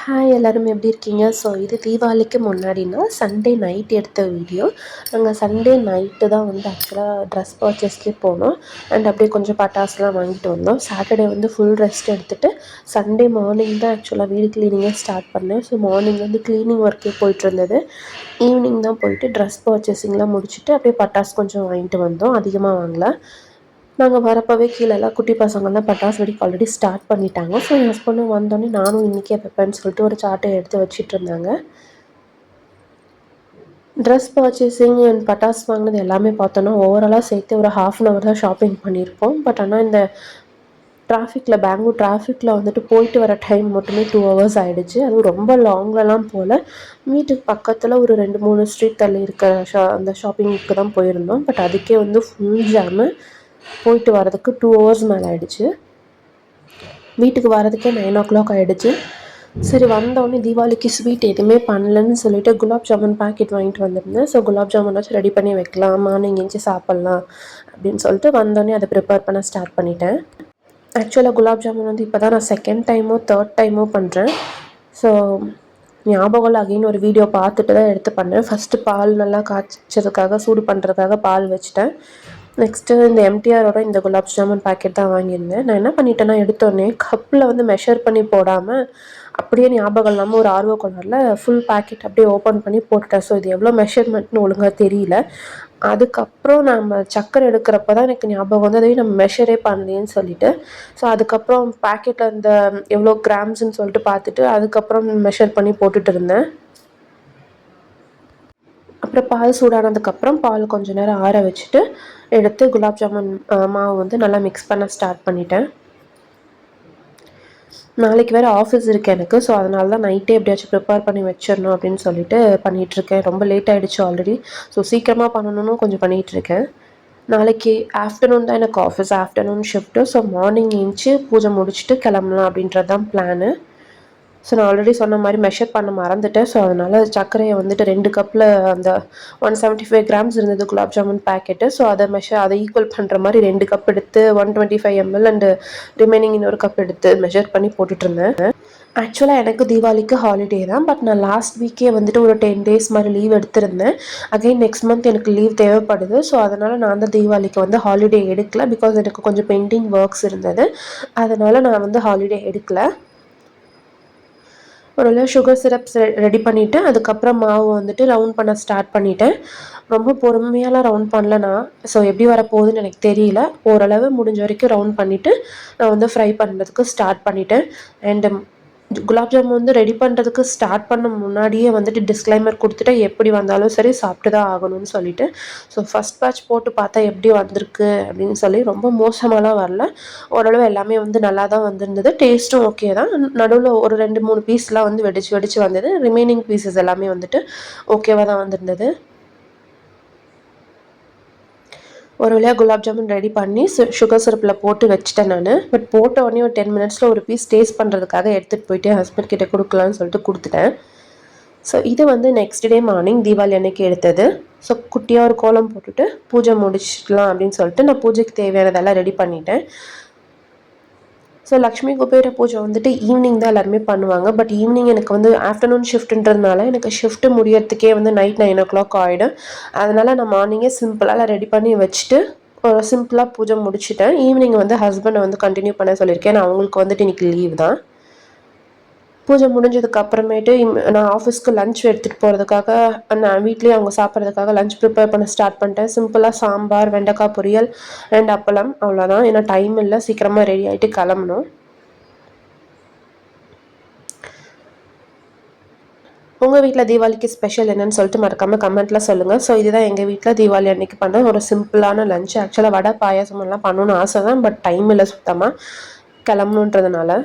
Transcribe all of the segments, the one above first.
Hi எல்லோரும் எப்படி இருக்கீங்க? ஸோ இது தீபாவளிக்கு முன்னாடினா சண்டே நைட் எடுத்த வீடியோ. நாங்கள் சண்டே நைட்டு தான் வந்து ஆக்சுவலாக ட்ரெஸ் பர்ச்சேஸ்க்கே போனோம். அண்ட் அப்படியே கொஞ்சம் பட்டாசுலாம் வாங்கிட்டு வந்தோம். சாட்டர்டே வந்து ஃபுல் ரெஸ்ட் எடுத்துகிட்டு சண்டே மார்னிங் தான் ஆக்சுவலாக வீடு க்ளீனிங்கே ஸ்டார்ட் பண்ணேன். ஸோ மார்னிங் வந்து க்ளீனிங் ஒர்க்கே போயிட்டுருந்தது. ஈவினிங் தான் போயிட்டு ட்ரெஸ் பர்ச்சேஸிங்லாம் முடிச்சுட்டு அப்படியே பட்டாசு கொஞ்சம் வாங்கிட்டு வந்தோம். அதிகமாக வாங்கல. நாங்கள் வரப்போவே கீழெல்லாம் குட்டி பசங்கள்லாம் பட்டாசு வெடிக்க ஆல்ரெடி ஸ்டார்ட் பண்ணிட்டாங்க. ஸோ என் ஹஸ்பண்டும் வந்தோடனே நானும் இன்றைக்கே வைப்பேன்னு சொல்லிட்டு ஒரு சார்ட்டை எடுத்து வச்சிட்ருந்தாங்க. ட்ரெஸ் பர்ச்சேஸிங் அண்ட் பட்டாசு வாங்கினது எல்லாமே பார்த்தோன்னா ஓவராலாக சேர்த்து ஒரு 1/2 hour தான் ஷாப்பிங் பண்ணியிருப்போம். பட் ஆனால் இந்த பெங்களூர் டிராஃபிக்கில் வந்துட்டு போயிட்டு வர டைம் மட்டுமே 2 hours ஆகிடுச்சு. அதுவும் ரொம்ப லாங்லலாம் போகல. வீட்டுக்கு பக்கத்தில் ஒரு 2-3 ஸ்ட்ரீட் தள்ளி இருக்க அந்த ஷாப்பிங்க்கு தான் போயிருந்தோம். பட் அதுக்கே வந்து ஃபுல் ஜாமு. போயிட்டு வரதுக்கு 2 hours மேலே ஆகிடுச்சு. வீட்டுக்கு வரதுக்கே 9 o'clock ஆகிடுச்சு. சரி வந்தோடனே தீபாவளிக்கு ஸ்வீட் எதுவுமே பண்ணலன்னு சொல்லிட்டு குலாப் ஜாமுன் பாக்கெட் வாங்கிட்டு வந்திருந்தேன். ஸோ குலாப் ஜாமுனாச்சும் ரெடி பண்ணி வைக்கலாம், மார்னிங் எஞ்சி சாப்பிட்லாம் அப்படின்னு சொல்லிட்டு வந்தோடனே அதை ப்ரிப்பேர் பண்ண ஸ்டார்ட் பண்ணிட்டேன். ஆக்சுவலாக குலாப் ஜாமுன் வந்து இப்போ தான் நான் 2nd டைமோ 3rd டைமோ பண்ணுறேன். ஸோ ஞாபகம் அகைன் ஒரு வீடியோ பார்த்துட்டு தான் எடுத்து பண்ணேன். ஃபஸ்ட்டு பால் நல்லா காய்ச்சதுக்காக சூடு பண்ணுறதுக்காக பால் வச்சுட்டேன். நெக்ஸ்ட்டு இந்த எம்டிஆரோட இந்த குலாப் ஜாமுன் பாக்கெட் தான் வாங்கியிருந்தேன். நான் என்ன பண்ணிட்டேன்னா எடுத்தோடனே கப்பில் வந்து மெஷர் பண்ணி போடாமல் அப்படியே ஞாபகம் இல்லாமல் ஒரு ஆர்வ கோளாறுல ஃபுல் பாக்கெட் அப்படியே ஓப்பன் பண்ணி போட்டுட்டேன். ஸோ இது எவ்வளோ மெஷர்மெண்ட்னு ஒழுங்காக தெரியல. அதுக்கப்புறம் நம்ம சக்கரை எடுக்கிறப்ப தான் எனக்கு ஞாபகம் வந்து அதையும் நம்ம மெஷரே பண்ணலேன்னு சொல்லிட்டு. ஸோ அதுக்கப்புறம் பாக்கெட்டில் இந்த எவ்வளோ கிராம்ஸ்ன்னு சொல்லிட்டு பார்த்துட்டு அதுக்கப்புறம் மெஷர் பண்ணி போட்டுட்டு இருந்தேன். அப்புறம் பால் சூடானதுக்கப்புறம் பால் கொஞ்சம் நேரம் ஆற வச்சுட்டு எடுத்து குலாப் ஜாமுன் மாவு வந்து நல்லா மிக்ஸ் பண்ண ஸ்டார்ட் பண்ணிட்டேன். நாளைக்கு வேறு ஆஃபீஸ் இருக்குது எனக்கு. ஸோ அதனால தான் நைட்டே எப்படியாச்சும் ப்ரிப்பேர் பண்ணி வச்சிடணும் அப்படின்னு சொல்லிட்டு பண்ணிகிட்ருக்கேன். ரொம்ப லேட் ஆகிடுச்சு ஆல்ரெடி. ஸோ சீக்கிரமாக பண்ணணும்னு கொஞ்சம் பண்ணிகிட்ருக்கேன். நாளைக்கு ஆஃப்டர்நூன் தான் எனக்கு office, afternoon shift. So morning எழுந்துச்சி பூஜை முடிச்சுட்டு கிளம்பலாம் அப்படின்றது தான் பிளானு. ஸோ நான் ஆல்ரெடி சொன்ன மாதிரி மெஷர் பண்ண மறந்துட்டேன். ஸோ அதனால் சர்க்கரையை வந்துட்டு 2 கப்பில் அந்த 175 கிராம்ஸ் இருந்தது குலாப் ஜாமுன் பேக்கெட்டு. ஸோ அதை ஈக்குவல் பண்ணுற மாதிரி 2 கப் எடுத்து 125 ml அண்டு ரிமைனிங் இன்னொரு கப் எடுத்து மெஷர் பண்ணி போட்டுட்ருந்தேன். ஆக்சுவலாக எனக்கு தீபாவளிக்கு ஹாலிடே தான். பட் நான் லாஸ்ட் வீக்கே வந்துட்டு ஒரு 10 days மாதிரி லீவ் எடுத்திருந்தேன். அகைன் நெக்ஸ்ட் மந்த் எனக்கு லீவ் தேவைப்படுது. ஸோ அதனால் நான் தான் தீபாவளிக்கு வந்து ஹாலிடே எடுக்கல. பிகாஸ் எனக்கு கொஞ்சம் பெண்டிங் ஒர்க்ஸ் இருந்தது. அதனால் நான் வந்து ஹாலிடே எடுக்கல. ஓரளவு சுகர் சிரப்ஸ் ரெடி பண்ணிவிட்டு அதுக்கப்புறம் மாவு வந்துட்டு ரவுண்ட் பண்ண ஸ்டார்ட் பண்ணிட்டேன். ரொம்ப பொறுமையாலாம் ரவுண்ட் பண்ணலனா. ஸோ எப்படி வரப்போகுதுன்னு எனக்கு தெரியல. ஓரளவு முடிஞ்ச வரைக்கும் ரவுண்ட் பண்ணிவிட்டு நான் வந்து ஃப்ரை பண்ணுறதுக்கு ஸ்டார்ட் பண்ணிட்டேன். அண்டு குலாப் ஜாமுன் வந்து ரெடி பண்ணுறதுக்கு ஸ்டார்ட் பண்ண முன்னாடியே வந்துட்டு டிஸ்க்ளைமர் கொடுத்துட்டு எப்படி வந்தாலும் சரி சாப்பிட்டு தான் ஆகணும்னு சொல்லிட்டு. ஸோ ஃபஸ்ட் பேட்ச் போட்டு பார்த்தா எப்படி வந்திருக்கு அப்படின்னு சொல்லி ரொம்ப மோசமாலாம் வரல. ஓரளவு எல்லாமே வந்து நல்லா தான் வந்திருந்தது. டேஸ்ட்டும் ஓகே தான். நடுவில் ஒரு 2-3 பீஸ்லாம் வந்து வெடிச்சு வந்தது. ரிமைனிங் பீசஸ் எல்லாமே வந்துட்டு ஓகேவாக தான் வந்திருந்தது. ஒரு வழியாக குலாப் ஜாமுன் ரெடி பண்ணி சுகர் சிரப்பில் போட்டு வச்சுட்டேன் நான். பட் போட்ட உடனே ஒரு 10 minutesல ஒரு பீஸ் டேஸ்ட் பண்ணுறதுக்காக எடுத்துகிட்டு போயிட்டு ஹஸ்பண்ட் கிட்டே கொடுக்கலான்னு சொல்லிட்டு கொடுத்துட்டேன். ஸோ இது வந்து நெக்ஸ்ட் டே மார்னிங் தீபாவளி அன்னைக்கு எடுத்தது. ஸோ குட்டியாக ஒரு கோலம் போட்டுட்டு பூஜை முடிச்சிடலாம் அப்படின்னு சொல்லிட்டு நான் பூஜைக்கு தேவையானதெல்லாம் ரெடி பண்ணிட்டேன். ஸோ லக்ஷ்மி குபேர பூஜை வந்துட்டு ஈவினிங் தான் எல்லாருமே பண்ணுவாங்க. பட் ஈவினிங் எனக்கு வந்து ஆஃப்டர்நூன் ஷிஃப்ட்டுன்றதுனால எனக்கு ஷிஃப்ட்டு முடியறதுக்கே வந்து நைட் 9 o'clock ஆகிடும். அதனால் நான் மார்னிங்கே சிம்பிளாக ரெடி பண்ணி வச்சுட்டு சிம்பிளாக பூஜை முடிச்சுட்டேன். ஈவினிங் வந்து ஹஸ்பண்டை வந்து கண்டினியூ பண்ண சொல்லியிருக்கேன். நான் அவங்களுக்கு வந்துட்டு இன்றைக்கி லீவ் தான். பூஜை முடிஞ்சதுக்கு அப்புறமேட்டு நான் ஆஃபீஸ்க்கு லஞ்ச் எடுத்துகிட்டு போகிறதுக்காக நான் வீட்லேயே அவங்க சாப்பிட்றதுக்காக லஞ்ச் ப்ரிப்பேர் பண்ண ஸ்டார்ட் பண்ணிட்டேன். சிம்பிளாக சாம்பார், வெண்டைக்காய் பொரியல் அண்ட் அப்பளம், அவ்வளோதான். ஏன்னா டைம் இல்லை, சீக்கிரமாக ரெடி ஆகிட்டு கிளம்பணும். உங்கள் வீட்டில் தீபாவளிக்கு ஸ்பெஷல் என்னன்னு சொல்லிட்டு மறக்காமல் கமெண்ட்டில் சொல்லுங்கள். ஸோ இதுதான் எங்கள் வீட்டில் தீபாவளி அன்றைக்கி பண்ண ஒரு சிம்பிளான லஞ்ச். ஆக்சுவலாக வடை பாயாசமெல்லாம் பண்ணணும்னு ஆசை தான். பட் டைம் இல்லை சுத்தமாக கிளம்பணுன்றதுனால.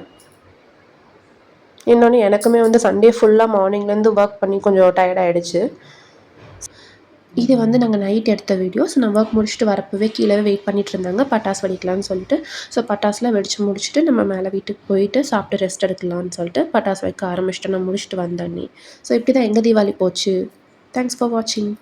இன்னொன்று எனக்குமே வந்து சண்டே ஃபுல்லாக மார்னிங்லேருந்து ஒர்க் பண்ணி கொஞ்சம் டயர்ட் ஆகிடுச்சு. இது வந்து நாங்கள் நைட் எடுத்த வீடியோஸ். நான் ஒர்க் முடிச்சுட்டு வரப்போவே கீழே வெயிட் பண்ணிட்டு இருந்தாங்க பட்டாசு வெடிக்கலான்னு சொல்லிட்டு. ஸோ பட்டாசுலாம் வெடித்து முடிச்சுட்டு நம்ம மேலே வீட்டுக்கு போயிட்டு சாப்பிட்டு ரெஸ்ட் எடுக்கலான்னு சொல்லிட்டு பட்டாசு வைக்க ஆரம்பிச்சிட்டு நான் முடிச்சுட்டு வந்தேன். ஸோ இப்படி தான் எங்கள் தீபாவளி போச்சு. தேங்க்ஸ் ஃபார் வாட்சிங்.